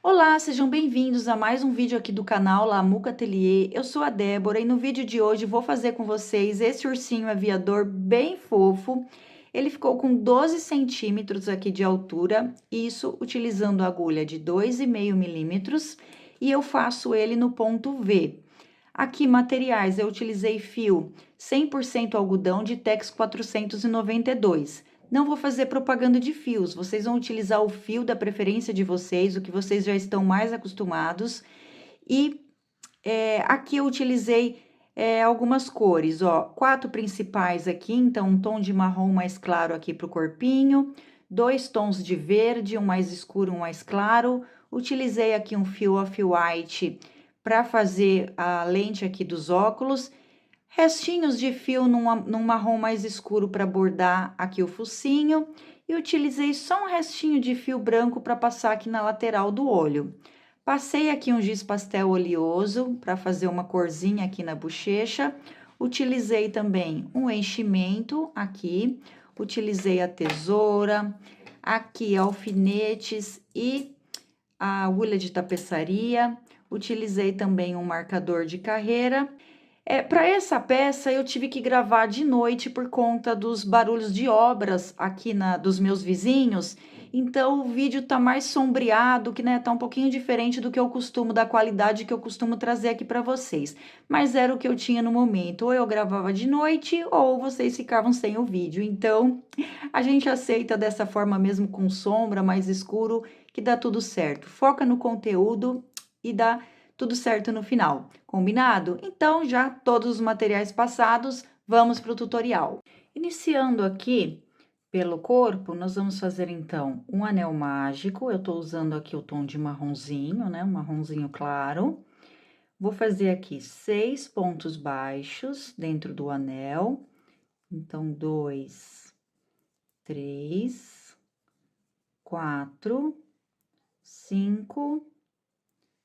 Olá, sejam bem-vindos a mais um vídeo aqui do canal Lamuca Atelier. Eu sou a Débora e no vídeo de hoje vou fazer com vocês esse ursinho aviador bem fofo. Ele ficou com 12 centímetros aqui de altura, isso utilizando agulha de 2,5 milímetros, e eu faço ele no ponto V. Aqui, materiais, eu utilizei fio 100% algodão de Tex 492. Não vou fazer propaganda de fios, vocês vão utilizar o fio da preferência de vocês, o que vocês já estão mais acostumados. E aqui eu utilizei algumas cores, ó, 4 principais aqui, então um tom de marrom mais claro aqui para o corpinho, 2 tons de verde, um mais escuro, um mais claro. Utilizei aqui um fio off-white para fazer a lente aqui dos óculos. Restinhos de fio num marrom mais escuro para bordar aqui o focinho. E utilizei só um restinho de fio branco para passar aqui na lateral do olho. Passei aqui um giz pastel oleoso para fazer uma corzinha aqui na bochecha. Utilizei também um enchimento aqui. Utilizei a tesoura, aqui alfinetes e a agulha de tapeçaria. Utilizei também um marcador de carreira. Para essa peça, eu tive que gravar de noite por conta dos barulhos de obras aqui dos meus vizinhos. Então, o vídeo tá mais sombreado, que né, tá um pouquinho diferente do que eu costumo, da qualidade que eu costumo trazer aqui para vocês. Mas era o que eu tinha no momento. Ou eu gravava de noite, ou vocês ficavam sem o vídeo. Então, a gente aceita dessa forma mesmo, com sombra, mais escuro, que dá tudo certo. Foca no conteúdo e dá tudo certo no final, combinado? Então, já todos os materiais passados, vamos para o tutorial. Iniciando aqui pelo corpo, nós vamos fazer então um anel mágico. Eu tô usando aqui o tom de marronzinho, né? Um marronzinho claro. Vou fazer aqui 6 pontos baixos dentro do anel. Então, 2, 3, 4, 5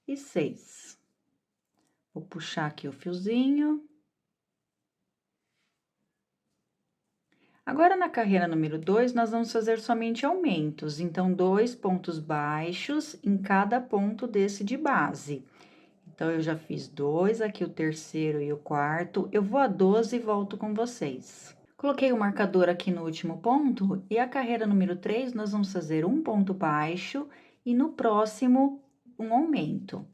e 6. Vou puxar aqui o fiozinho. Agora, na carreira número 2, nós vamos fazer somente aumentos. Então, 2 pontos baixos em cada ponto desse de base. Então, eu já fiz 2, aqui o terceiro e o quarto. Eu vou a 12 e volto com vocês. Coloquei o marcador aqui no último ponto e a carreira número 3, nós vamos fazer um ponto baixo e no próximo, um aumento.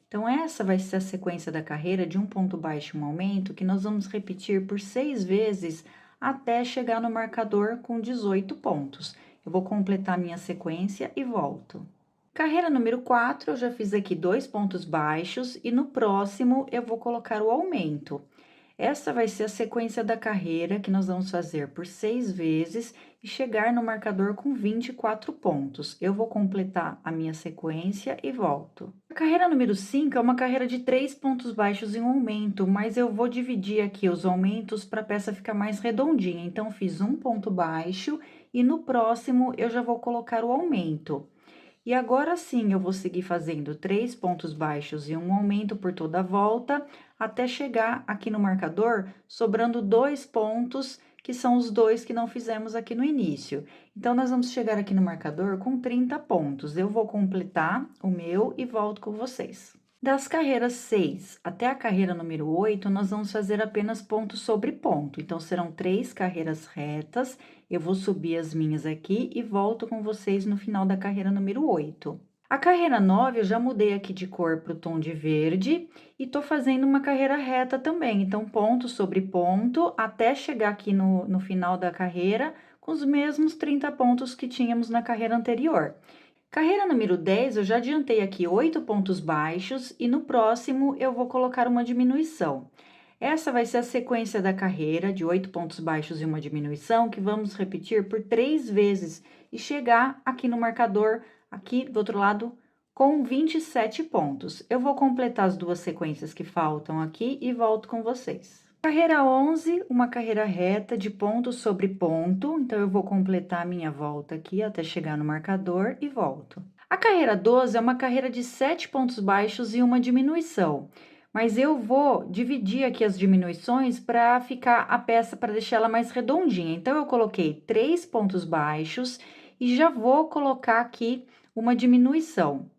Então, essa vai ser a sequência da carreira de um ponto baixo e um aumento, que nós vamos repetir por 6 vezes até chegar no marcador com 18 pontos. Eu vou completar minha sequência e volto. Carreira número 4, eu já fiz aqui 2 pontos baixos e no próximo eu vou colocar o aumento. Essa vai ser a sequência da carreira que nós vamos fazer por 6 vezes e chegar no marcador com 24 pontos. Eu vou completar a minha sequência e volto. A carreira número 5 é uma carreira de 3 pontos baixos e um aumento, mas eu vou dividir aqui os aumentos para a peça ficar mais redondinha. Então, fiz um ponto baixo e no próximo eu já vou colocar o aumento. E agora sim, eu vou seguir fazendo 3 pontos baixos e um aumento por toda a volta, até chegar aqui no marcador, sobrando 2 pontos, que são os 2 que não fizemos aqui no início. Então, nós vamos chegar aqui no marcador com 30 pontos. Eu vou completar o meu e volto com vocês. Das carreiras 6 até a carreira número 8, nós vamos fazer apenas ponto sobre ponto. Então, serão 3 carreiras retas. Eu vou subir as minhas aqui e volto com vocês no final da carreira número 8. A carreira 9, eu já mudei aqui de cor para o tom de verde e tô fazendo uma carreira reta também. Então, ponto sobre ponto, até chegar aqui no final da carreira, com os mesmos 30 pontos que tínhamos na carreira anterior. Carreira número 10, eu já adiantei aqui 8 pontos baixos e no próximo eu vou colocar uma diminuição. Essa vai ser a sequência da carreira de 8 pontos baixos e uma diminuição, que vamos repetir por 3 vezes e chegar aqui no marcador, aqui do outro lado, com 27 pontos. Eu vou completar as duas sequências que faltam aqui e volto com vocês. Carreira 11, uma carreira reta de ponto sobre ponto, então eu vou completar a minha volta aqui até chegar no marcador e volto. A carreira 12 é uma carreira de 7 pontos baixos e uma diminuição, mas eu vou dividir aqui as diminuições para ficar a peça, para deixar ela mais redondinha. Então, eu coloquei 3 pontos baixos e já vou colocar aqui uma diminuição.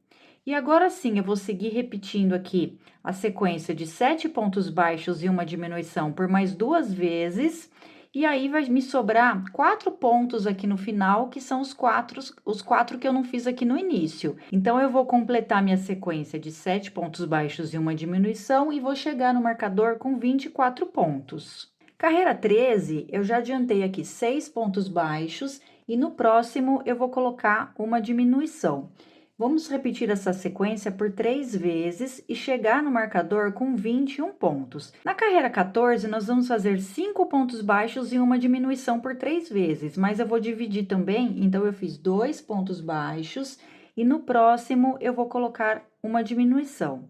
E agora sim, eu vou seguir repetindo aqui a sequência de 7 pontos baixos e uma diminuição por mais 2 vezes. E aí, vai me sobrar 4 pontos aqui no final, que são os quatro que eu não fiz aqui no início. Então, eu vou completar minha sequência de 7 pontos baixos e uma diminuição e vou chegar no marcador com 24 pontos. Carreira 13, eu já adiantei aqui 6 pontos baixos e no próximo eu vou colocar uma diminuição. Vamos repetir essa sequência por 3 vezes e chegar no marcador com 21 pontos. Na carreira 14, nós vamos fazer 5 pontos baixos e uma diminuição por 3 vezes, mas eu vou dividir também, então eu fiz 2 pontos baixos e no próximo eu vou colocar uma diminuição.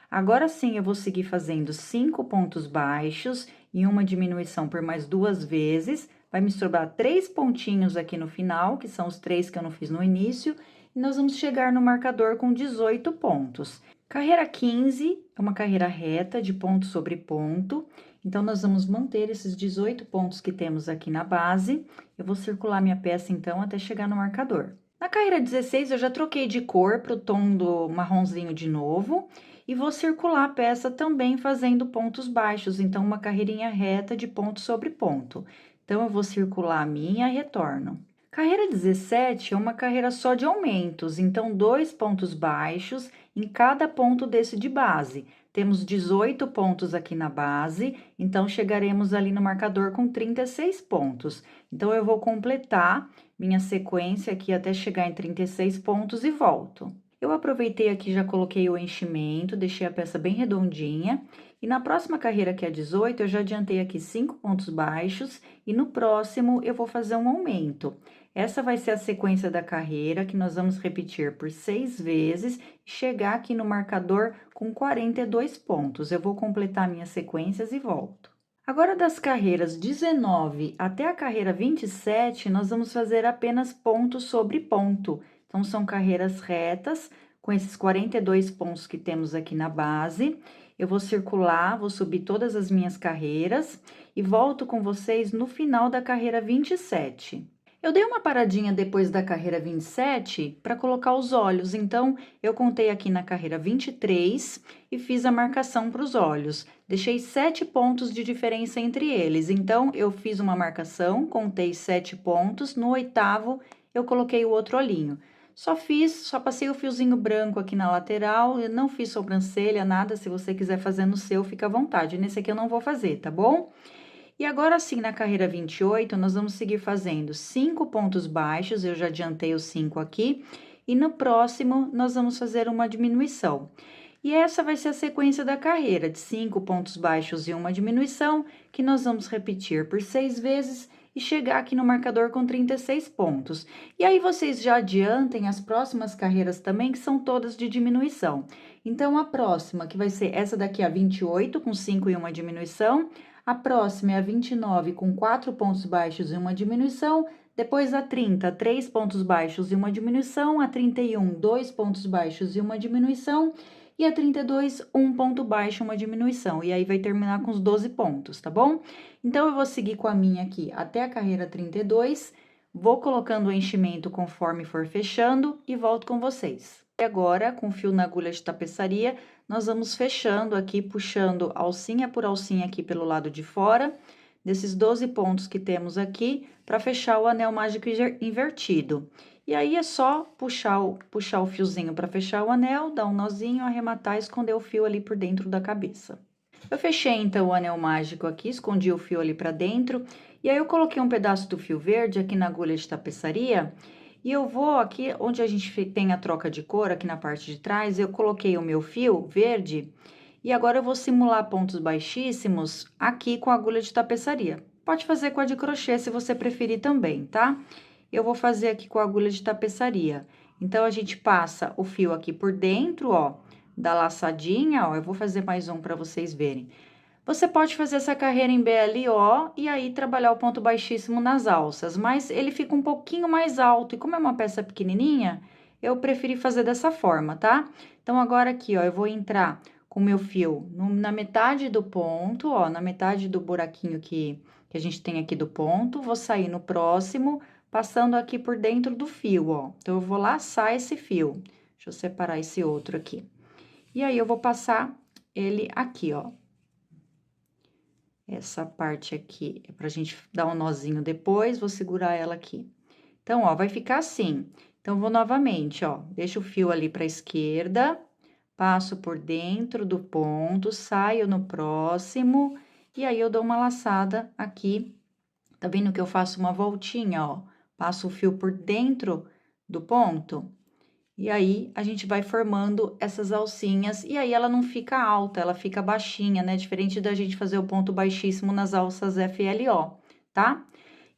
Agora sim, eu vou seguir fazendo 5 pontos baixos e uma diminuição por mais 2 vezes. Vai me sobrar 3 pontinhos aqui no final, que são os 3 que eu não fiz no início, e nós vamos chegar no marcador com 18 pontos. Carreira 15 é uma carreira reta de ponto sobre ponto, então nós vamos manter esses 18 pontos que temos aqui na base. Eu vou circular minha peça então até chegar no marcador. Na carreira 16, eu já troquei de cor para o tom do marronzinho de novo e vou circular a peça também fazendo pontos baixos, então uma carreirinha reta de ponto sobre ponto. Então, eu vou circular a minha e retorno. Carreira 17 é uma carreira só de aumentos, então 2 pontos baixos em cada ponto desse de base. Temos 18 pontos aqui na base, então chegaremos ali no marcador com 36 pontos. Então, eu vou completar minha sequência aqui até chegar em 36 pontos e volto. Eu aproveitei aqui, já coloquei o enchimento, deixei a peça bem redondinha. E na próxima carreira, que é 18, eu já adiantei aqui 5 pontos baixos e no próximo eu vou fazer um aumento. Essa vai ser a sequência da carreira, que nós vamos repetir por 6 vezes e chegar aqui no marcador com 42 pontos. Eu vou completar minhas sequências e volto. Agora, das carreiras 19 até a carreira 27, nós vamos fazer apenas ponto sobre ponto. Então, são carreiras retas, com esses 42 pontos que temos aqui na base. Eu vou circular, vou subir todas as minhas carreiras e volto com vocês no final da carreira 27. Eu dei uma paradinha depois da carreira 27 para colocar os olhos, então eu contei aqui na carreira 23 e fiz a marcação para os olhos. Deixei 7 pontos de diferença entre eles, então eu fiz uma marcação, contei 7 pontos, no oitavo eu coloquei o outro olhinho. Só passei o fiozinho branco aqui na lateral, eu não fiz sobrancelha, nada. Se você quiser fazer no seu, fica à vontade. Nesse aqui eu não vou fazer, tá bom? E agora sim, na carreira 28, nós vamos seguir fazendo 5 pontos baixos, eu já adiantei os 5 aqui, e no próximo nós vamos fazer uma diminuição. E essa vai ser a sequência da carreira, de 5 pontos baixos e uma diminuição, que nós vamos repetir por 6 vezes e chegar aqui no marcador com 36 pontos. E aí, vocês já adiantem as próximas carreiras também, que são todas de diminuição. Então, a próxima, que vai ser essa daqui, a 28, com 5 e uma diminuição. A próxima é a 29, com 4 pontos baixos e uma diminuição. Depois, a 30, 3 pontos baixos e uma diminuição. A 31, 2 pontos baixos e uma diminuição. E a 32, 1 ponto baixo, uma diminuição. E aí, vai terminar com os 12 pontos, tá bom? Então, eu vou seguir com a minha aqui até a carreira 32, vou colocando o enchimento conforme for fechando e volto com vocês. E agora, com fio na agulha de tapeçaria, nós vamos fechando aqui, puxando alcinha por alcinha aqui pelo lado de fora, desses 12 pontos que temos aqui, para fechar o anel mágico invertido. E aí, é só puxar o fiozinho para fechar o anel, dar um nozinho, arrematar e esconder o fio ali por dentro da cabeça. Eu fechei, então, o anel mágico aqui, escondi o fio ali pra dentro, e aí eu coloquei um pedaço do fio verde aqui na agulha de tapeçaria, e eu vou aqui, onde a gente tem a troca de cor, aqui na parte de trás, eu coloquei o meu fio verde, e agora eu vou simular pontos baixíssimos aqui com a agulha de tapeçaria. Pode fazer com a de crochê, se você preferir também, tá? Eu vou fazer aqui com a agulha de tapeçaria. Então, a gente passa o fio aqui por dentro, ó, da laçadinha, ó, eu vou fazer mais um para vocês verem. Você pode fazer essa carreira em BLO e aí trabalhar o ponto baixíssimo nas alças, mas ele fica um pouquinho mais alto, e como é uma peça pequenininha, eu preferi fazer dessa forma, tá? Então, agora aqui, ó, eu vou entrar com o meu fio na metade do ponto, ó, na metade do buraquinho que a gente tem aqui do ponto, vou sair no próximo, passando aqui por dentro do fio, ó. Então, eu vou laçar esse fio. Deixa eu separar esse outro aqui. E aí, eu vou passar ele aqui, ó. Essa parte aqui é pra gente dar um nozinho depois, vou segurar ela aqui. Então, ó, vai ficar assim. Então, vou novamente, ó, deixo o fio ali pra esquerda, passo por dentro do ponto, saio no próximo, e aí eu dou uma laçada aqui. Tá vendo que eu faço uma voltinha, ó? Passo o fio por dentro do ponto, e aí a gente vai formando essas alcinhas, e aí ela não fica alta, ela fica baixinha, né? Diferente da gente fazer o ponto baixíssimo nas alças FLO, tá?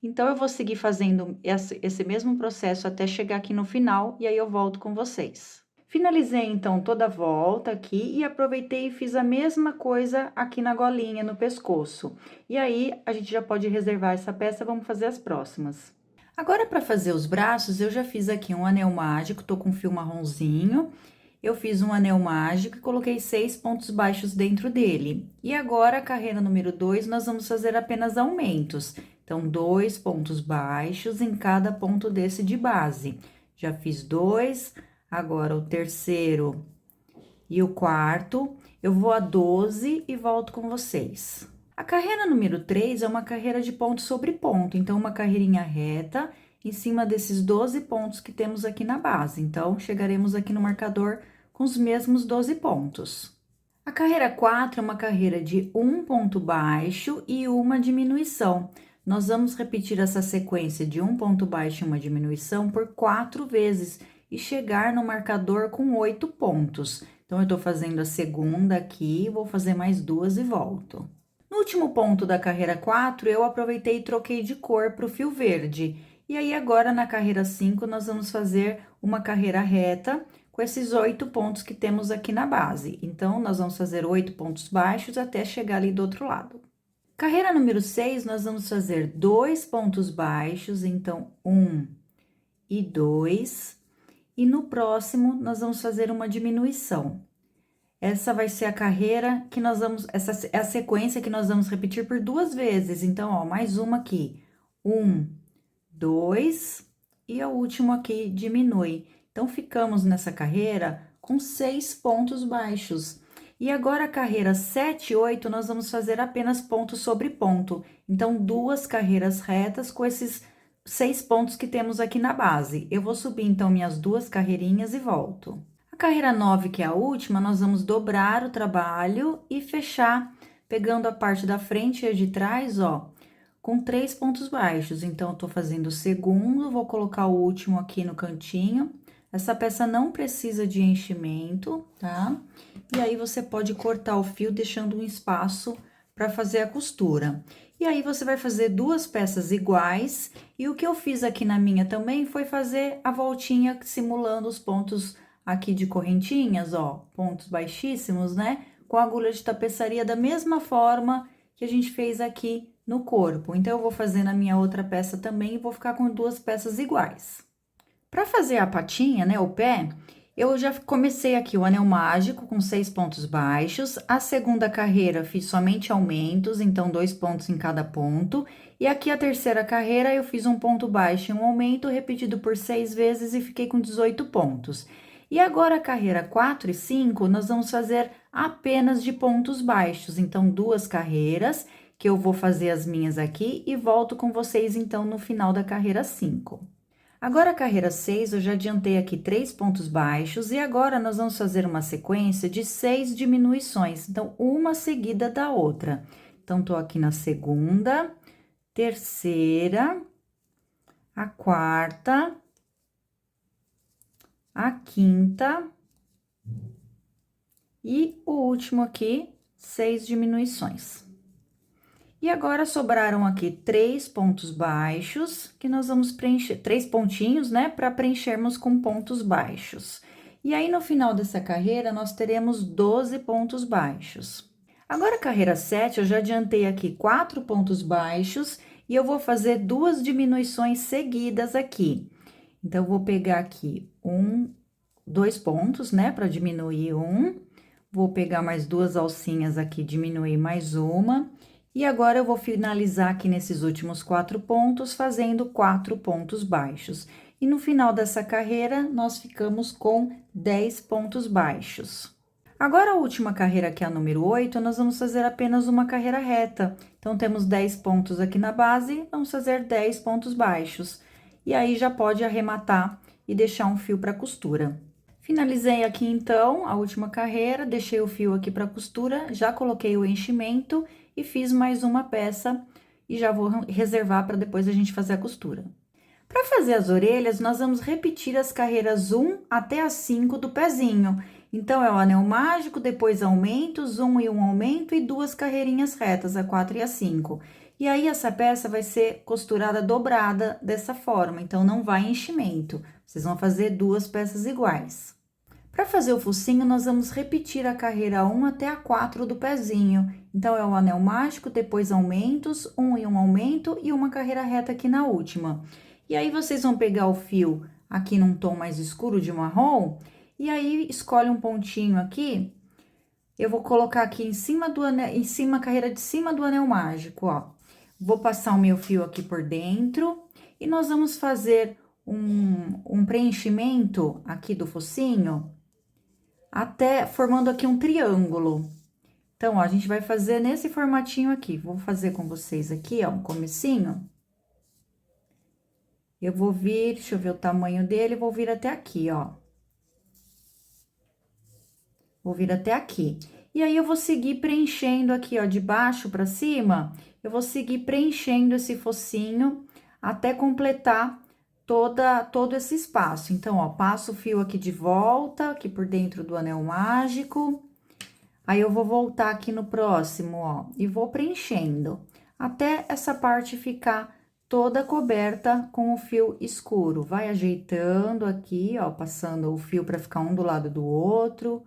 Então, eu vou seguir fazendo esse mesmo processo até chegar aqui no final, e aí eu volto com vocês. Finalizei, então, toda a volta aqui e aproveitei e fiz a mesma coisa aqui na golinha, no pescoço. E aí, a gente já pode reservar essa peça, vamos fazer as próximas. Agora, para fazer os braços, eu já fiz aqui um anel mágico, tô com fio marronzinho. Eu fiz um anel mágico e coloquei 6 pontos baixos dentro dele. E agora, a carreira número 2, nós vamos fazer apenas aumentos. Então, 2 pontos baixos em cada ponto desse de base. Já fiz 2, agora o terceiro e o quarto. Eu vou a 12 e volto com vocês. A carreira número 3 é uma carreira de ponto sobre ponto, então, uma carreirinha reta em cima desses 12 pontos que temos aqui na base. Então, chegaremos aqui no marcador com os mesmos 12 pontos. A carreira 4 é uma carreira de um ponto baixo e uma diminuição. Nós vamos repetir essa sequência de um ponto baixo e uma diminuição por 4 vezes e chegar no marcador com 8 pontos. Então, eu tô fazendo a segunda aqui, vou fazer mais 2 e volto. No último ponto da carreira 4, eu aproveitei e troquei de cor para o fio verde. E aí, agora, na carreira 5, nós vamos fazer uma carreira reta com esses 8 pontos que temos aqui na base. Então, nós vamos fazer 8 pontos baixos até chegar ali do outro lado. Carreira número 6, nós vamos fazer 2 pontos baixos, então, 1 e 2. E no próximo, nós vamos fazer uma diminuição. Essa vai ser a carreira que nós vamos, essa é a sequência que nós vamos repetir por 2 vezes. Então, ó, mais uma aqui. 1, 2, e o último aqui diminui. Então, ficamos nessa carreira com 6 pontos baixos. E agora, a carreira 7 e 8, nós vamos fazer apenas ponto sobre ponto. Então, 2 carreiras retas com esses 6 pontos que temos aqui na base. Eu vou subir, então, minhas 2 carreirinhas e volto. A carreira 9, que é a última, nós vamos dobrar o trabalho e fechar, pegando a parte da frente e a de trás, ó, com 3 pontos baixos. Então, eu tô fazendo o segundo, vou colocar o último aqui no cantinho. Essa peça não precisa de enchimento, tá? E aí, você pode cortar o fio, deixando um espaço para fazer a costura. E aí, você vai fazer 2 peças iguais. E o que eu fiz aqui na minha também foi fazer a voltinha simulando os pontos aqui de correntinhas, ó, pontos baixíssimos, né? Com agulha de tapeçaria da mesma forma que a gente fez aqui no corpo. Então, eu vou fazer na minha outra peça também e vou ficar com 2 peças iguais. Para fazer a patinha, né, o pé, eu já comecei aqui o anel mágico com 6 pontos baixos. A segunda carreira fiz somente aumentos, então 2 pontos em cada ponto. E aqui a terceira carreira eu fiz um ponto baixo e um aumento repetido por 6 vezes e fiquei com 18 pontos. E agora, a carreira 4 e 5, nós vamos fazer apenas de pontos baixos. Então, 2 carreiras, que eu vou fazer as minhas aqui e volto com vocês, então, no final da carreira 5. Agora, a carreira 6, eu já adiantei aqui 3 pontos baixos e agora nós vamos fazer uma sequência de 6 diminuições. Então, uma seguida da outra. Então, tô aqui na segunda, terceira, a quarta, a quinta e o último aqui, 6 diminuições. E agora, sobraram aqui 3 pontos baixos, que nós vamos preencher, 3 pontinhos, né, para preenchermos com pontos baixos. E aí, no final dessa carreira, nós teremos 12 pontos baixos. Agora, a carreira 7, eu já adiantei aqui 4 pontos baixos e eu vou fazer 2 diminuições seguidas aqui. Então, eu vou pegar aqui 2 pontos, né, para diminuir um. Vou pegar mais 2 alcinhas aqui, diminuir mais uma. E agora, eu vou finalizar aqui nesses últimos 4 pontos, fazendo 4 pontos baixos. E no final dessa carreira, nós ficamos com 10 pontos baixos. Agora, a última carreira, que é a número 8, nós vamos fazer apenas uma carreira reta. Então, temos 10 pontos aqui na base, vamos fazer 10 pontos baixos. E aí, já pode arrematar e deixar um fio para costura. Finalizei aqui, então, a última carreira, deixei o fio aqui para costura, já coloquei o enchimento e fiz mais uma peça e já vou reservar para depois a gente fazer a costura. Para fazer as orelhas, nós vamos repetir as carreiras 1 até a 5 do pezinho. Então, é o anel mágico, depois aumentos, 1 e 1 aumento e 2 carreirinhas retas, a 4 e a 5. E aí, essa peça vai ser costurada dobrada dessa forma, então não vai enchimento. Vocês vão fazer 2 peças iguais. Para fazer o focinho, nós vamos repetir a carreira 1 até a 4 do pezinho. Então, é o anel mágico, depois aumentos, 1 e 1 aumento e uma carreira reta aqui na última. E aí, vocês vão pegar o fio aqui num tom mais escuro de marrom, e aí, escolhe um pontinho aqui, eu vou colocar aqui em cima do anel, a carreira de cima do anel mágico, ó. Vou passar o meu fio aqui por dentro, e nós vamos fazer um preenchimento aqui do focinho, até formando aqui um triângulo. Então, ó, a gente vai fazer nesse formatinho aqui. Vou fazer com vocês aqui, ó, um comecinho. Eu vou vir, deixa eu ver o tamanho dele, vou vir até aqui, ó. Vou vir até aqui. E aí, eu vou seguir preenchendo aqui, ó, de baixo pra cima, eu vou seguir preenchendo esse focinho até completar todo esse espaço. Então, ó, passo o fio aqui de volta, aqui por dentro do anel mágico. Aí, eu vou voltar aqui no próximo, ó, e vou preenchendo, até essa parte ficar toda coberta com o fio escuro. Vai ajeitando aqui, ó, passando o fio para ficar um do lado do outro.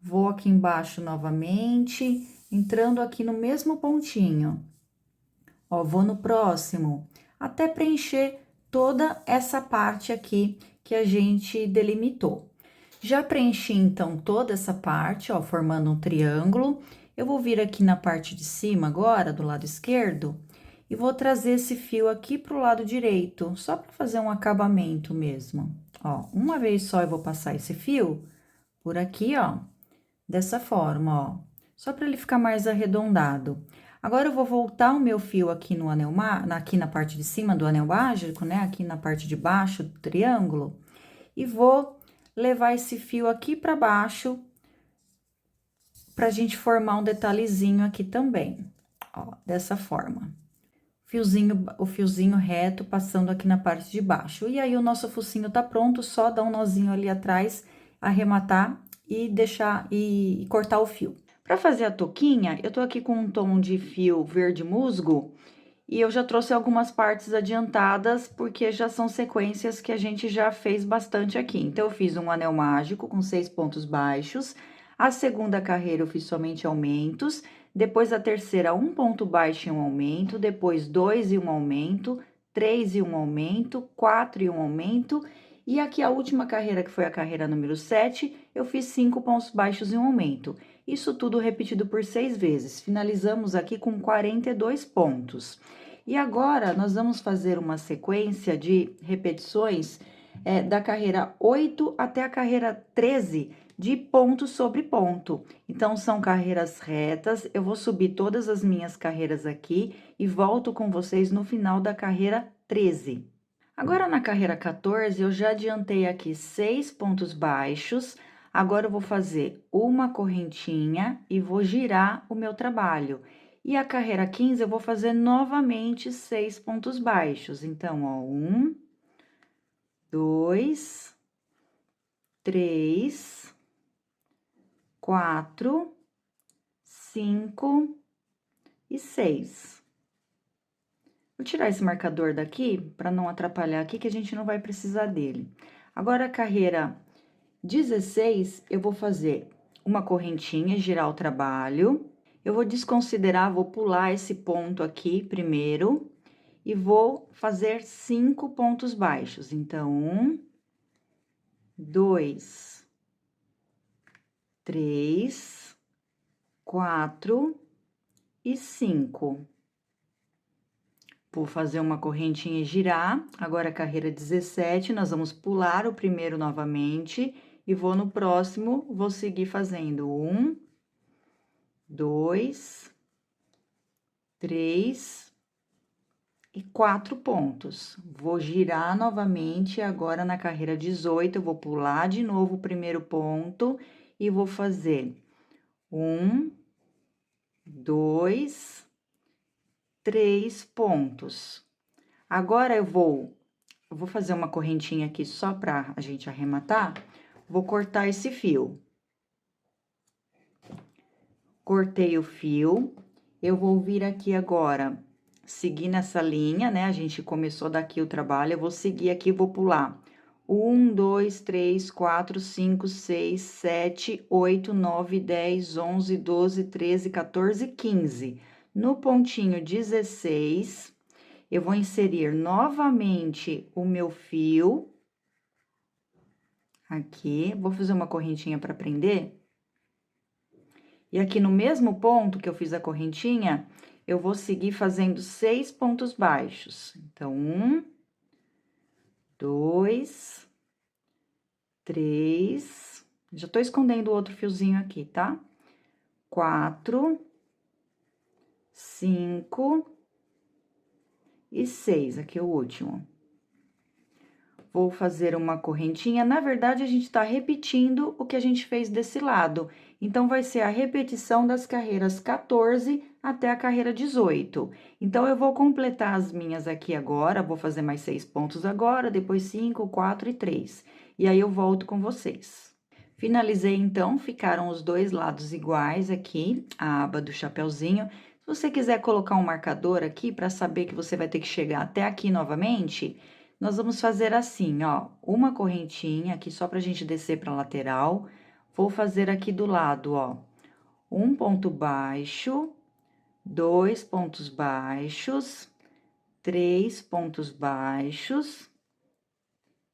Vou aqui embaixo novamente, entrando aqui no mesmo pontinho. Ó, vou no próximo, até preencher toda essa parte aqui que a gente delimitou. Já preenchi, então, toda essa parte, ó, formando um triângulo. Eu vou vir aqui na parte de cima agora, do lado esquerdo, e vou trazer esse fio aqui pro lado direito, só para fazer um acabamento mesmo. Ó, uma vez só eu vou passar esse fio por aqui, ó, dessa forma, ó, só para ele ficar mais arredondado. Agora, eu vou voltar o meu fio aqui no anel, aqui na parte de cima do anel mágico, né, aqui na parte de baixo do triângulo, e vou levar esse fio aqui para baixo, pra gente formar um detalhezinho aqui também, ó, dessa forma. O fiozinho reto passando aqui na parte de baixo. E aí, o nosso focinho tá pronto, só dar um nozinho ali atrás, arrematar e deixar e cortar o fio. Para fazer a touquinha, eu tô aqui com um tom de fio verde musgo e eu já trouxe algumas partes adiantadas, porque já são sequências que a gente já fez bastante aqui. Então, eu fiz um anel mágico com 6 pontos baixos, a segunda carreira eu fiz somente aumentos, depois a terceira, um ponto baixo e um aumento, depois 2 e um aumento, 3 e um aumento, 4 e um aumento, e aqui a última carreira, que foi a carreira número 7, eu fiz 5 pontos baixos e um aumento. Isso tudo repetido por 6 vezes. Finalizamos aqui com 42 pontos. E agora, nós vamos fazer uma sequência de repetições da carreira 8 até a carreira 13, de ponto sobre ponto. Então, são carreiras retas, eu vou subir todas as minhas carreiras aqui e volto com vocês no final da carreira 13. Agora, na carreira 14, eu já adiantei aqui 6 pontos baixos. Agora, eu vou fazer uma correntinha e vou girar o meu trabalho. E a carreira 15, eu vou fazer novamente 6 pontos baixos. Então, ó, 1, 2, 3, 4, 5 e 6. Vou tirar esse marcador daqui, para não atrapalhar aqui, que a gente não vai precisar dele. Agora, a carreira 16, eu vou fazer uma correntinha, girar o trabalho. Eu vou desconsiderar, vou pular esse ponto aqui primeiro, e vou fazer 5 pontos baixos. Então, 1, 2, 3, 4 e 5. Vou fazer uma correntinha e girar. Agora, a carreira 17, nós vamos pular o primeiro novamente e vou no próximo, vou seguir fazendo 1, 2, 3 e 4 pontos. Vou girar novamente, agora na carreira 18, eu vou pular de novo o primeiro ponto e vou fazer 1, 2, 3 pontos. Agora, eu vou fazer uma correntinha aqui só pra a gente arrematar, vou cortar esse fio. Cortei o fio, eu vou vir aqui agora, seguir nessa linha, né? A gente começou daqui o trabalho, eu vou seguir aqui, vou pular 1, 2, 3, 4, 5, 6, 7, 8, 9, 10, 11, 12, 13, 14, 15. No pontinho 16, eu vou inserir novamente o meu fio. Aqui, vou fazer uma correntinha para prender. E aqui no mesmo ponto que eu fiz a correntinha, eu vou seguir fazendo 6 pontos baixos. Então, 1, 2, 3, já tô escondendo o outro fiozinho aqui, tá? 4, 5 e 6, aqui é o último. Vou fazer uma correntinha, na verdade, a gente tá repetindo o que a gente fez desse lado. Então, vai ser a repetição das carreiras 14 até a carreira 18. Então, eu vou completar as minhas aqui agora, vou fazer mais 6 pontos agora, depois 5, 4 e 3. E aí, eu volto com vocês. Finalizei, então, ficaram os dois lados iguais aqui, a aba do chapeuzinho. Se você quiser colocar um marcador aqui, para saber que você vai ter que chegar até aqui novamente, nós vamos fazer assim, ó, uma correntinha aqui só pra gente descer pra lateral. Vou fazer aqui do lado, ó, um ponto baixo, 2 pontos baixos, 3 pontos baixos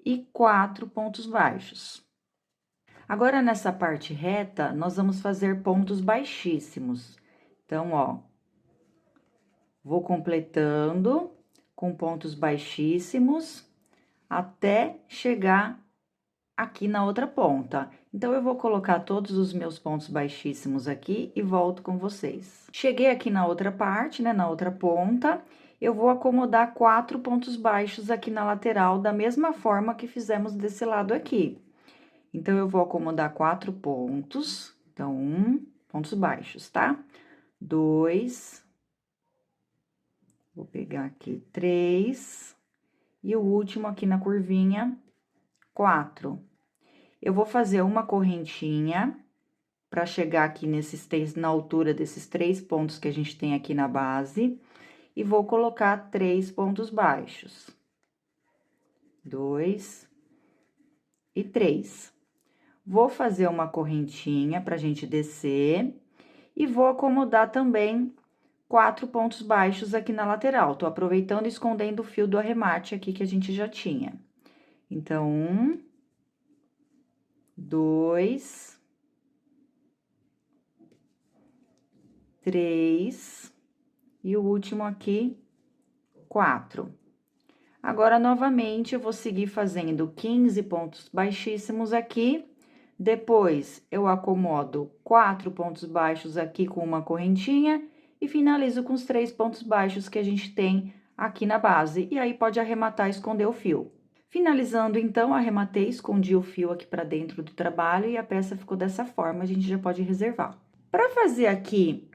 e 4 pontos baixos. Agora, nessa parte reta, nós vamos fazer pontos baixíssimos. Então, ó, vou completando com pontos baixíssimos até chegar aqui na outra ponta. Então, eu vou colocar todos os meus pontos baixíssimos aqui e volto com vocês. Cheguei aqui na outra parte, né, na outra ponta, eu vou acomodar 4 pontos baixos aqui na lateral, da mesma forma que fizemos desse lado aqui. Então, eu vou acomodar 4 pontos, então, pontos baixos, tá? 2, vou pegar aqui 3, e o último aqui na curvinha, 4. Eu vou fazer uma correntinha para chegar aqui nesses três, na altura desses 3 pontos que a gente tem aqui na base, e vou colocar 3 pontos baixos. 2 e 3. Vou fazer uma correntinha pra gente descer, e vou acomodar também 4 pontos baixos aqui na lateral. Tô aproveitando e escondendo o fio do arremate aqui que a gente já tinha. Então, 1, 2, 3 e o último aqui, 4. Agora, novamente, eu vou seguir fazendo 15 pontos baixíssimos aqui. Depois, eu acomodo 4 pontos baixos aqui com uma correntinha e finalizo com os 3 pontos baixos que a gente tem aqui na base. E aí, pode arrematar e esconder o fio. Finalizando, então, arrematei, escondi o fio aqui pra dentro do trabalho e a peça ficou dessa forma, a gente já pode reservar. Pra fazer aqui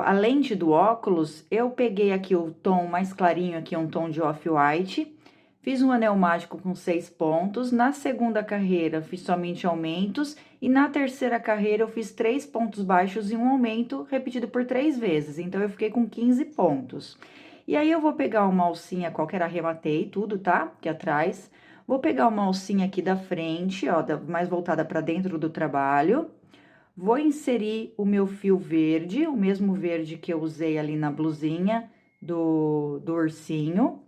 a lente do óculos, eu peguei aqui o tom mais clarinho, aqui um tom de off-white, fiz um anel mágico com 6 pontos, na segunda carreira fiz somente aumentos, e na terceira carreira eu fiz 3 pontos baixos e um aumento repetido por 3 vezes, então eu fiquei com 15 pontos. E aí, eu vou pegar uma alcinha qualquer, arrematei tudo, tá? Aqui atrás. Vou pegar uma alcinha aqui da frente, ó, mais voltada pra dentro do trabalho. Vou inserir o meu fio verde, o mesmo verde que eu usei ali na blusinha do ursinho.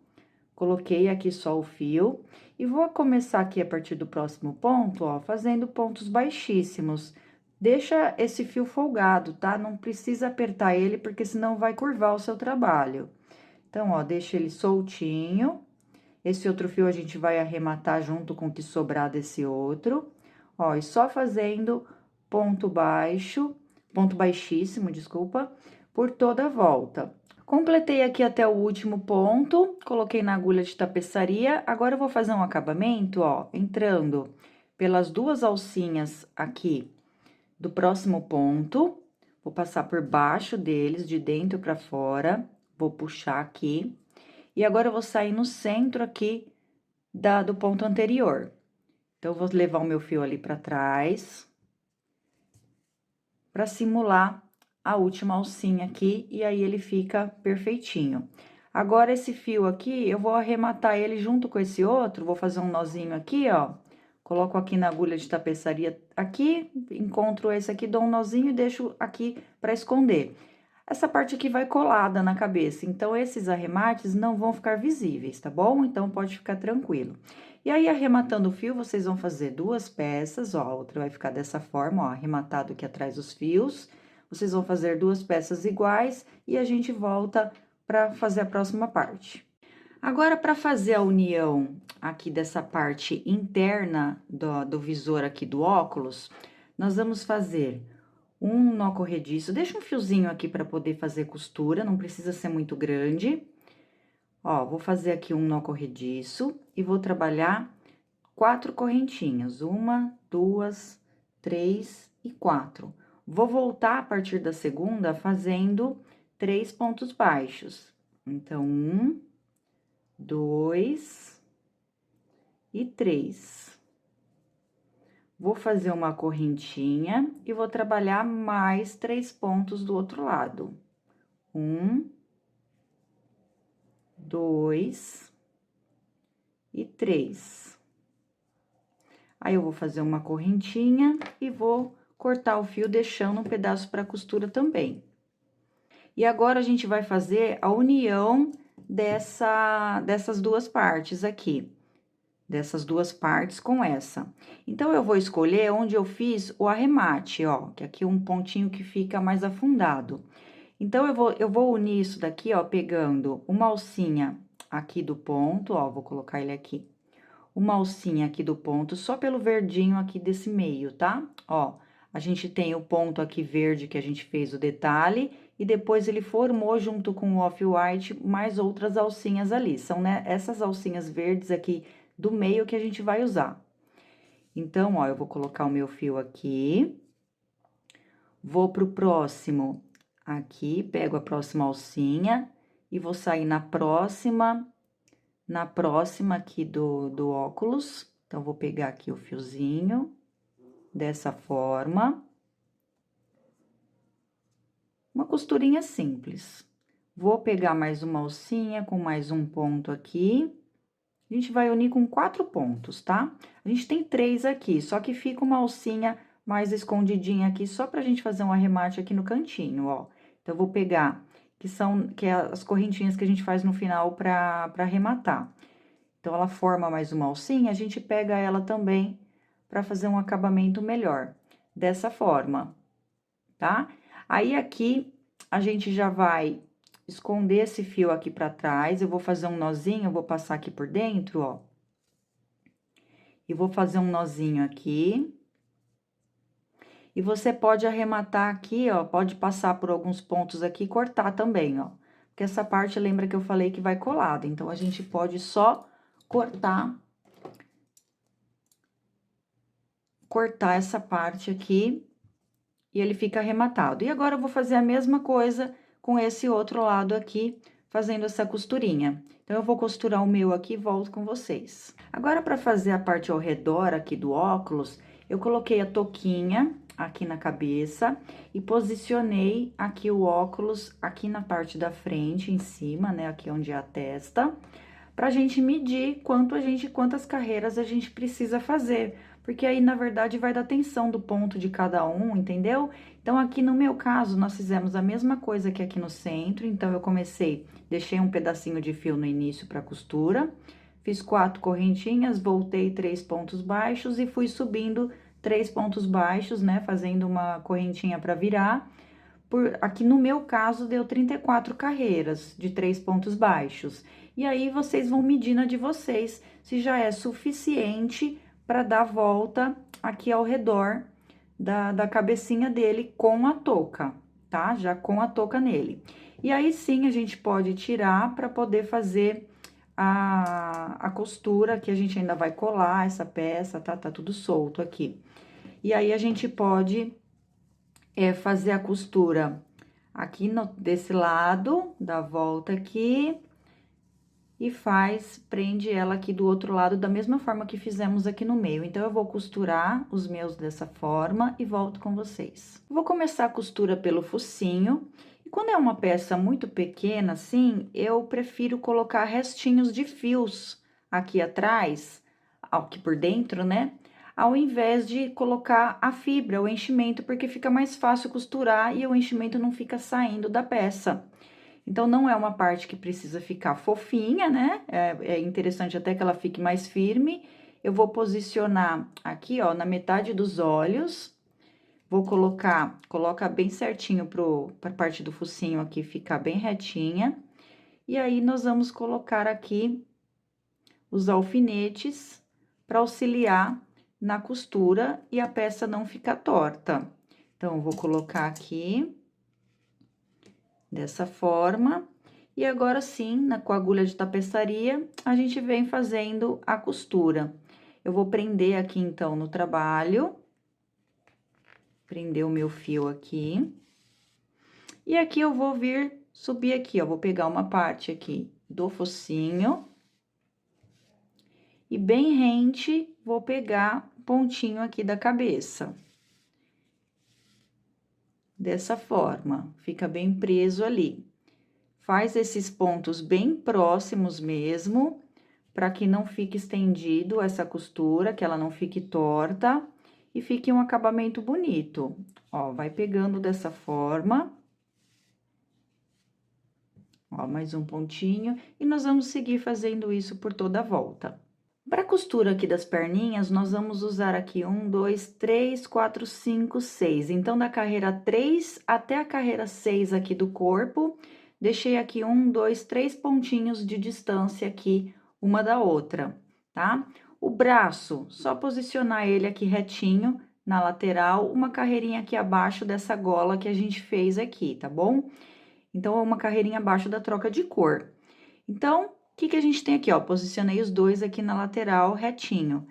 Coloquei aqui só o fio. E vou começar aqui a partir do próximo ponto, ó, fazendo pontos baixíssimos. Deixa esse fio folgado, tá? Não precisa apertar ele, porque senão vai curvar o seu trabalho. Então, ó, deixa ele soltinho. Esse outro fio a gente vai arrematar junto com o que sobrar desse outro. Ó, e só fazendo ponto baixo, ponto baixíssimo, desculpa, por toda a volta. Completei aqui até o último ponto, coloquei na agulha de tapeçaria. Agora, eu vou fazer um acabamento, ó, entrando pelas duas alcinhas aqui do próximo ponto. Vou passar por baixo deles, de dentro pra fora. Vou puxar aqui. E agora, eu vou sair no centro aqui do ponto anterior. Então, eu vou levar o meu fio ali pra trás, pra simular a última alcinha aqui, e aí ele fica perfeitinho. Agora, esse fio aqui, eu vou arrematar ele junto com esse outro, vou fazer um nozinho aqui, ó. Coloco aqui na agulha de tapeçaria aqui, encontro esse aqui, dou um nozinho e deixo aqui pra esconder. Essa parte aqui vai colada na cabeça, então, esses arremates não vão ficar visíveis, tá bom? Então, pode ficar tranquilo. E aí, arrematando o fio, vocês vão fazer duas peças, ó, a outra vai ficar dessa forma, ó, arrematado aqui atrás dos fios. Vocês vão fazer duas peças iguais e a gente volta para fazer a próxima parte. Agora, para fazer a união aqui dessa parte interna do visor aqui do óculos, nós vamos fazer um nó corrediço. Deixa um fiozinho aqui para poder fazer costura, não precisa ser muito grande. Ó, vou fazer aqui um nó corrediço e vou trabalhar 4 correntinhas. 1, 2, 3 e 4. Vou voltar a partir da segunda fazendo 3 pontos baixos. Então, 1, 2 e 3. Vou fazer uma correntinha e vou trabalhar mais 3 pontos do outro lado. 1, 2 e 3. Aí, eu vou fazer uma correntinha e vou cortar o fio, deixando um pedaço para costura também. E agora, a gente vai fazer a união dessas duas partes aqui. Dessas duas partes com essa. Então, eu vou escolher onde eu fiz o arremate, ó, que aqui é um pontinho que fica mais afundado. Então, eu vou unir isso daqui, ó, pegando uma alcinha aqui do ponto, ó, vou colocar ele aqui. Uma alcinha aqui do ponto, só pelo verdinho aqui desse meio, tá? Ó, a gente tem o ponto aqui verde que a gente fez o detalhe, e depois ele formou junto com o off-white mais outras alcinhas ali. São, né, essas alcinhas verdes aqui do meio que a gente vai usar. Então, ó, eu vou colocar o meu fio aqui. Vou pro próximo aqui, pego a próxima alcinha e vou sair na próxima aqui do óculos. Então, vou pegar aqui o fiozinho, dessa forma. Uma costurinha simples. Vou pegar mais uma alcinha com mais um ponto aqui. A gente vai unir com 4 pontos, tá? A gente tem 3 aqui, só que fica uma alcinha mais escondidinha aqui, só pra gente fazer um arremate aqui no cantinho, ó. Então, eu vou pegar, que é as correntinhas que a gente faz no final pra arrematar. Então, ela forma mais uma alcinha, a gente pega ela também pra fazer um acabamento melhor, dessa forma, tá? Aí, aqui, a gente já vai esconder esse fio aqui pra trás, eu vou fazer um nozinho, eu vou passar aqui por dentro, ó. E vou fazer um nozinho aqui. E você pode arrematar aqui, ó, pode passar por alguns pontos aqui e cortar também, ó. Porque essa parte, lembra que eu falei que vai colado, então, a gente pode só cortar essa parte aqui e ele fica arrematado. E agora, eu vou fazer a mesma coisa com esse outro lado aqui, fazendo essa costurinha. Então, eu vou costurar o meu aqui e volto com vocês. Agora, para fazer a parte ao redor aqui do óculos, eu coloquei a touquinha aqui na cabeça e posicionei aqui o óculos aqui na parte da frente, em cima, né, aqui onde é a testa, pra gente medir quantas carreiras a gente precisa fazer, porque aí, na verdade, vai dar tensão do ponto de cada um, entendeu? Então, aqui no meu caso, nós fizemos a mesma coisa que aqui no centro, então, eu deixei um pedacinho de fio no início pra costura, fiz 4 correntinhas, voltei 3 pontos baixos e fui subindo 3 pontos baixos, né, fazendo uma correntinha pra virar, aqui no meu caso, deu 34 carreiras de 3 pontos baixos. E aí, vocês vão medir na de vocês, se já é suficiente para dar volta aqui ao redor da cabecinha dele com a touca, tá? Já com a touca nele. E aí, sim, a gente pode tirar para poder fazer a costura, que a gente ainda vai colar essa peça, tá? Tá tudo solto aqui. E aí, a gente pode fazer a costura aqui desse lado, dá a volta aqui, e prende ela aqui do outro lado, da mesma forma que fizemos aqui no meio. Então, eu vou costurar os meus dessa forma e volto com vocês. Vou começar a costura pelo focinho, e quando é uma peça muito pequena, assim, eu prefiro colocar restinhos de fios aqui atrás, aqui por dentro, né? Ao invés de colocar a fibra, o enchimento, porque fica mais fácil costurar e o enchimento não fica saindo da peça. Então, não é uma parte que precisa ficar fofinha, né? É interessante até que ela fique mais firme. Eu vou posicionar aqui, ó, na metade dos olhos. Vou coloca bem certinho pra parte do focinho aqui ficar bem retinha. E aí, nós vamos colocar aqui os alfinetes para auxiliar na costura e a peça não ficar torta. Então, eu vou colocar aqui dessa forma. E agora sim, com a agulha de tapeçaria, a gente vem fazendo a costura. Eu vou prender aqui, então, no trabalho. Prender o meu fio aqui. E aqui eu vou vir subir aqui, ó, vou pegar uma parte aqui do focinho. E bem rente, vou pegar o pontinho aqui da cabeça. Dessa forma, fica bem preso ali. Faz esses pontos bem próximos mesmo, para que não fique estendido essa costura, que ela não fique torta e fique um acabamento bonito. Ó, vai pegando dessa forma. Ó, mais um pontinho, e nós vamos seguir fazendo isso por toda a volta. Para a costura aqui das perninhas, nós vamos usar aqui 1, 2, 3, 4, 5, 6. Então, da carreira 3 até a carreira 6 aqui do corpo, deixei aqui 1, 2, 3 pontinhos de distância aqui, uma da outra, tá? O braço, só posicionar ele aqui retinho, na lateral, uma carreirinha aqui abaixo dessa gola que a gente fez aqui, tá bom? Então, é uma carreirinha abaixo da troca de cor. Então, o que a gente tem aqui, ó? Posicionei os dois aqui na lateral, retinho.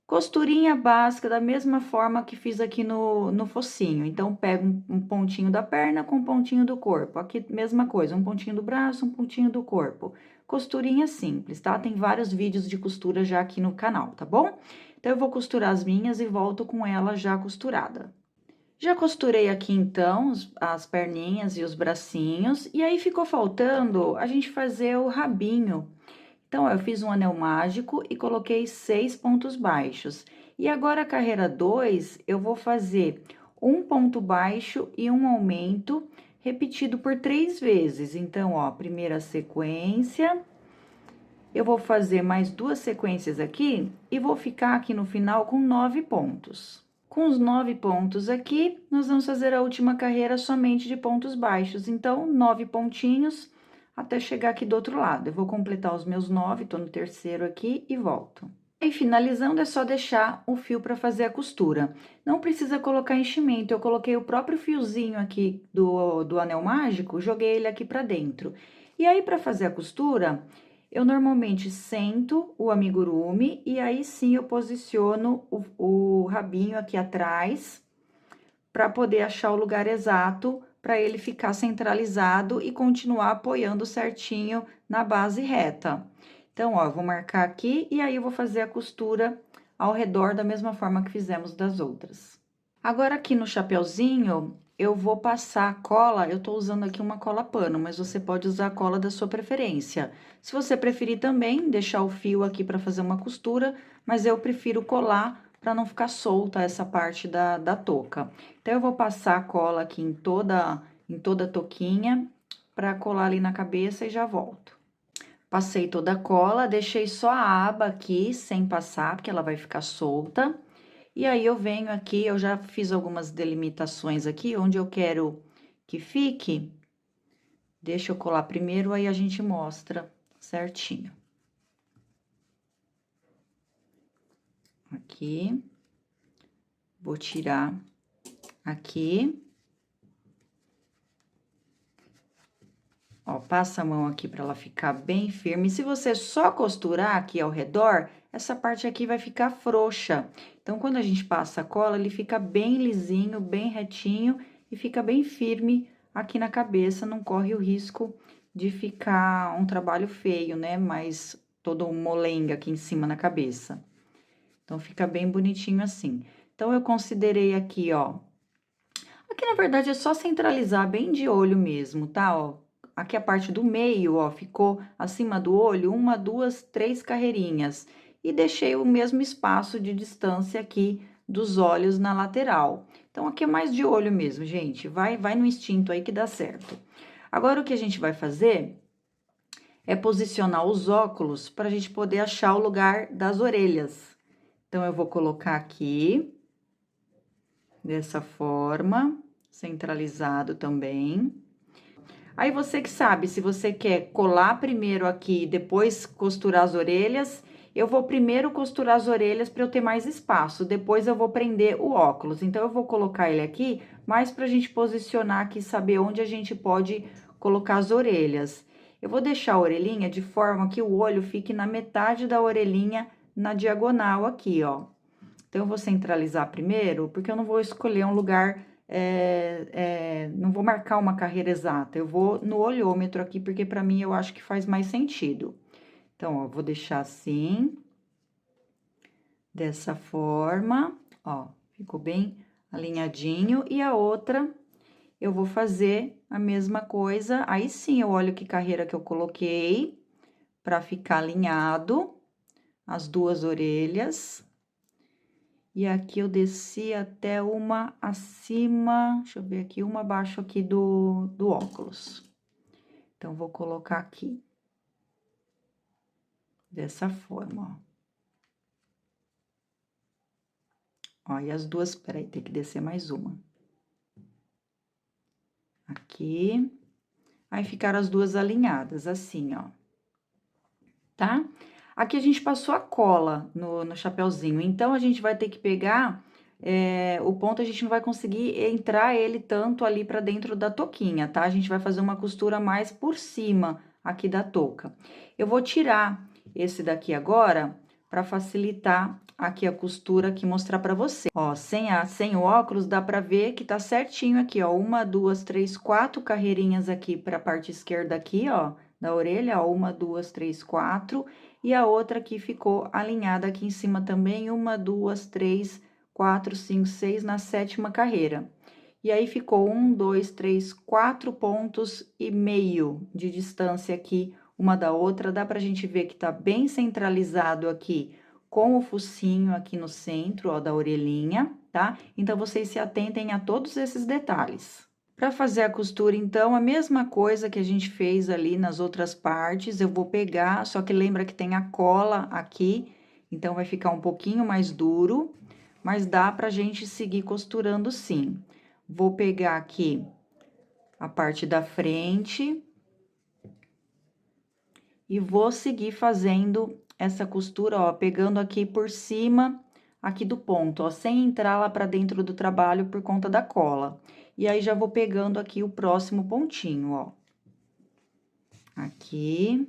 Costurinha básica, da mesma forma que fiz aqui no focinho. Então, pego um pontinho da perna com um pontinho do corpo. Aqui, mesma coisa, um pontinho do braço, um pontinho do corpo. Costurinha simples, tá? Tem vários vídeos de costura já aqui no canal, tá bom? Então, eu vou costurar as minhas e volto com ela já costurada. Já costurei aqui, então, as perninhas e os bracinhos, e aí ficou faltando a gente fazer o rabinho. Então, eu fiz um anel mágico e coloquei 6 pontos baixos. E agora, a carreira 2, eu vou fazer um ponto baixo e um aumento, repetido por 3 vezes. Então, ó, primeira sequência, eu vou fazer mais 2 sequências aqui, e vou ficar aqui no final com 9 pontos. Com os 9 pontos aqui, nós vamos fazer a última carreira somente de pontos baixos. Então, 9 pontinhos até chegar aqui do outro lado. Eu vou completar os meus 9, tô no terceiro aqui e volto. E finalizando, é só deixar o fio para fazer a costura. Não precisa colocar enchimento, eu coloquei o próprio fiozinho aqui do anel mágico, joguei ele aqui para dentro. E aí, para fazer a costura, eu normalmente sento o amigurumi e aí sim eu posiciono o rabinho aqui atrás para poder achar o lugar exato para ele ficar centralizado e continuar apoiando certinho na base reta. Então, ó, eu vou marcar aqui e aí eu vou fazer a costura ao redor da mesma forma que fizemos das outras. Agora, aqui no chapeuzinho, eu vou passar a cola, eu tô usando aqui uma cola pano, mas você pode usar a cola da sua preferência. Se você preferir também, deixar o fio aqui para fazer uma costura, mas eu prefiro colar para não ficar solta essa parte da touca. Então, eu vou passar a cola aqui em toda a touquinha, para colar ali na cabeça e já volto. Passei toda a cola, deixei só a aba aqui, sem passar, porque ela vai ficar solta. E aí, eu venho aqui, eu já fiz algumas delimitações aqui, onde eu quero que fique, deixa eu colar primeiro, aí a gente mostra certinho. Aqui, vou tirar aqui. Ó, passa a mão aqui pra ela ficar bem firme. Se você só costurar aqui ao redor, essa parte aqui vai ficar frouxa. Então, quando a gente passa a cola, ele fica bem lisinho, bem retinho e fica bem firme aqui na cabeça, não corre o risco de ficar um trabalho feio, né? Mas todo um molenga aqui em cima na cabeça. Então, fica bem bonitinho assim. Então, eu considerei aqui, ó. Aqui, na verdade, é só centralizar bem de olho mesmo, tá? Ó, aqui a parte do meio, ó, ficou acima do olho, 1, 2, 3 carreirinhas. E deixei o mesmo espaço de distância aqui dos olhos na lateral. Então, aqui é mais de olho mesmo, gente. Vai no instinto aí que dá certo. Agora, o que a gente vai fazer é posicionar os óculos para a gente poder achar o lugar das orelhas. Então, eu vou colocar aqui, dessa forma, centralizado também. Aí, você que sabe, se você quer colar primeiro aqui, depois costurar as orelhas, eu vou primeiro costurar as orelhas para eu ter mais espaço, depois eu vou prender o óculos. Então, eu vou colocar ele aqui, mais pra gente posicionar aqui, saber onde a gente pode colocar as orelhas. Eu vou deixar a orelhinha de forma que o olho fique na metade da orelhinha, na diagonal aqui, ó. Então, eu vou centralizar primeiro, porque eu não vou escolher um lugar, não vou marcar uma carreira exata, eu vou no olhômetro aqui, porque para mim eu acho que faz mais sentido. Então, ó, vou deixar assim, dessa forma, ó, ficou bem alinhadinho. E a outra, eu vou fazer a mesma coisa, aí sim eu olho que carreira que eu coloquei, para ficar alinhado, as duas orelhas. E aqui eu desci até uma acima, deixa eu ver aqui, uma abaixo aqui do óculos. Então, vou colocar aqui. Dessa forma, ó. Ó, e as duas, peraí, tem que descer mais uma. Aqui. Aí, ficaram as duas alinhadas, assim, ó. Tá? Aqui a gente passou a cola no chapeuzinho, então, a gente vai ter que pegar... o ponto a gente não vai conseguir entrar ele tanto ali pra dentro da touquinha, tá? A gente vai fazer uma costura mais por cima aqui da touca. Eu vou tirar esse daqui agora pra facilitar aqui a costura aqui, mostrar pra você. Ó, sem o óculos, dá pra ver que tá certinho aqui, ó. 1, 2, 3, 4 carreirinhas aqui pra parte esquerda aqui, ó, da orelha, ó. 1, 2, 3, 4. E a outra aqui ficou alinhada aqui em cima também, 1, 2, 3, 4, 5, 6 na 7ª carreira. E aí, ficou 1, 2, 3, 4 pontos e meio de distância aqui, uma da outra. Dá pra gente ver que tá bem centralizado aqui, com o focinho aqui no centro, ó, da orelhinha, tá? Então, vocês se atentem a todos esses detalhes. Para fazer a costura, então, a mesma coisa que a gente fez ali nas outras partes, eu vou pegar, só que lembra que tem a cola aqui, então, vai ficar um pouquinho mais duro, mas dá pra gente seguir costurando sim. Vou pegar aqui a parte da frente e vou seguir fazendo essa costura, ó, pegando aqui por cima aqui do ponto, ó, sem entrar lá pra dentro do trabalho por conta da cola. E aí, já vou pegando aqui o próximo pontinho, ó. Aqui.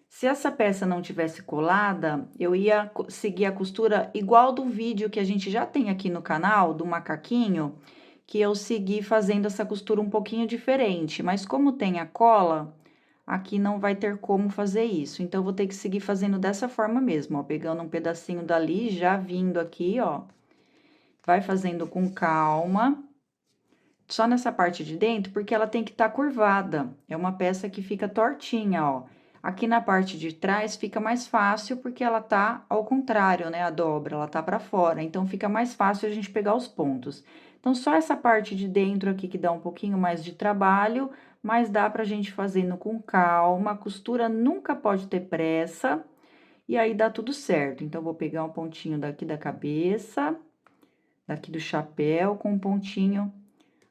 Se essa peça não tivesse colada, eu ia seguir a costura igual do vídeo que a gente já tem aqui no canal, do macaquinho, que eu segui fazendo essa costura um pouquinho diferente. Mas como tem a cola, aqui não vai ter como fazer isso. Então, eu vou ter que seguir fazendo dessa forma mesmo, ó. Pegando um pedacinho dali, já vindo aqui, ó. Vai fazendo com calma. Só nessa parte de dentro, porque ela tem que estar curvada. É uma peça que fica tortinha, ó. Aqui na parte de trás fica mais fácil, porque ela tá ao contrário, né? A dobra, ela tá pra fora. Então, fica mais fácil a gente pegar os pontos. Então, só essa parte de dentro aqui que dá um pouquinho mais de trabalho, mas dá pra gente fazendo com calma. A costura nunca pode ter pressa, e aí dá tudo certo. Então, vou pegar um pontinho daqui da cabeça, daqui do chapéu com um pontinho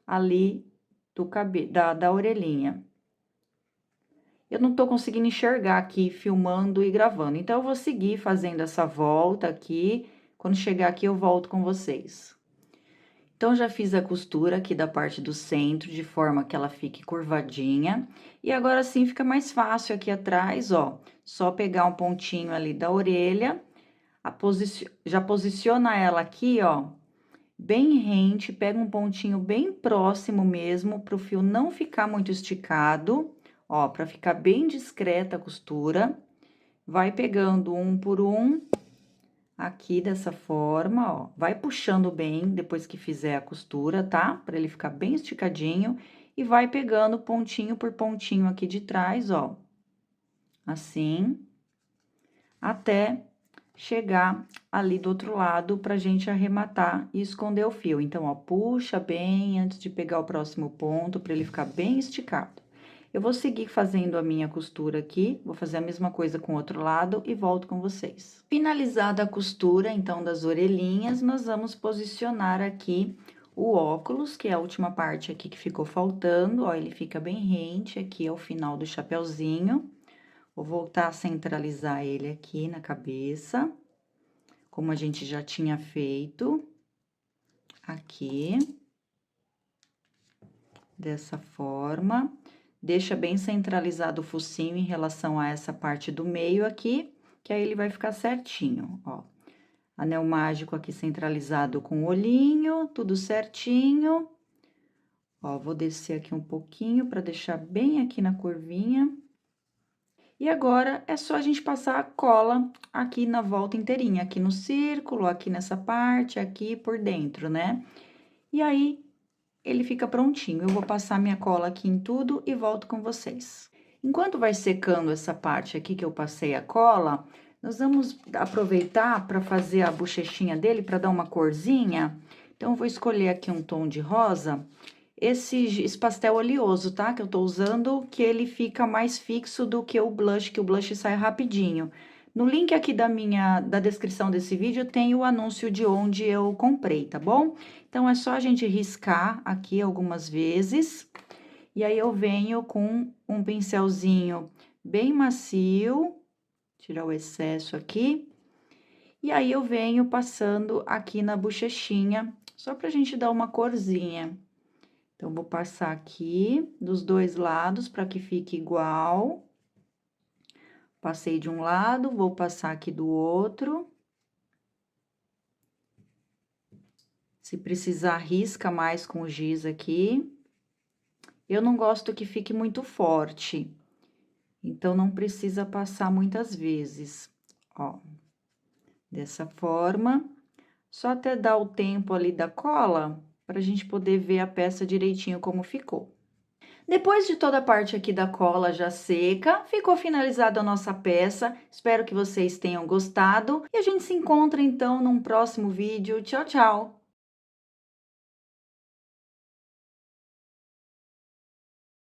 ali da orelhinha. Eu não tô conseguindo enxergar aqui, filmando e gravando, então eu vou seguir fazendo essa volta aqui, quando chegar aqui eu volto com vocês. Então, já fiz a costura aqui da parte do centro, de forma que ela fique curvadinha. E agora sim fica mais fácil aqui atrás, ó. Só pegar um pontinho ali da orelha, já posiciona ela aqui, ó, bem rente, pega um pontinho bem próximo mesmo, para o fio não ficar muito esticado, ó, para ficar bem discreta a costura. Vai pegando um por um, aqui dessa forma, ó. Vai puxando bem depois que fizer a costura, tá? Pra ele ficar bem esticadinho. E vai pegando pontinho por pontinho aqui de trás, ó. Assim. Até chegar ali do outro lado pra gente arrematar e esconder o fio. Então, ó, puxa bem antes de pegar o próximo ponto, pra ele ficar bem esticado. Eu vou seguir fazendo a minha costura aqui, vou fazer a mesma coisa com o outro lado e volto com vocês. Finalizada a costura, então, das orelhinhas, nós vamos posicionar aqui o óculos, que é a última parte aqui que ficou faltando, ó, ele fica bem rente aqui ao final do chapeuzinho. Vou voltar a centralizar ele aqui na cabeça, como a gente já tinha feito, aqui, dessa forma. Deixa bem centralizado o focinho em relação a essa parte do meio aqui, que aí ele vai ficar certinho, ó. Anel mágico aqui centralizado com o olhinho, tudo certinho. Ó, vou descer aqui um pouquinho para deixar bem aqui na curvinha. E agora, é só a gente passar a cola aqui na volta inteirinha, aqui no círculo, aqui nessa parte, aqui por dentro, né? E aí, ele fica prontinho. Eu vou passar minha cola aqui em tudo e volto com vocês. Enquanto vai secando essa parte aqui que eu passei a cola, nós vamos aproveitar para fazer a bochechinha dele, para dar uma corzinha. Então, eu vou escolher aqui um tom de rosa. Esse pastel oleoso, tá? Que eu tô usando, que ele fica mais fixo do que o blush sai rapidinho. No link aqui da descrição desse vídeo tem o anúncio de onde eu comprei, tá bom? Então, é só a gente riscar aqui algumas vezes. E aí, eu venho com um pincelzinho bem macio, tirar o excesso aqui. E aí, eu venho passando aqui na bochechinha, só pra gente dar uma corzinha. Então, vou passar aqui dos dois lados para que fique igual. Passei de um lado, vou passar aqui do outro. Se precisar, risca mais com o giz aqui. Eu não gosto que fique muito forte, então, não precisa passar muitas vezes, ó. Dessa forma, só até dar o tempo ali da cola, pra gente poder ver a peça direitinho como ficou. Depois de toda a parte aqui da cola já seca, ficou finalizada a nossa peça. Espero que vocês tenham gostado e a gente se encontra então num próximo vídeo. Tchau, tchau!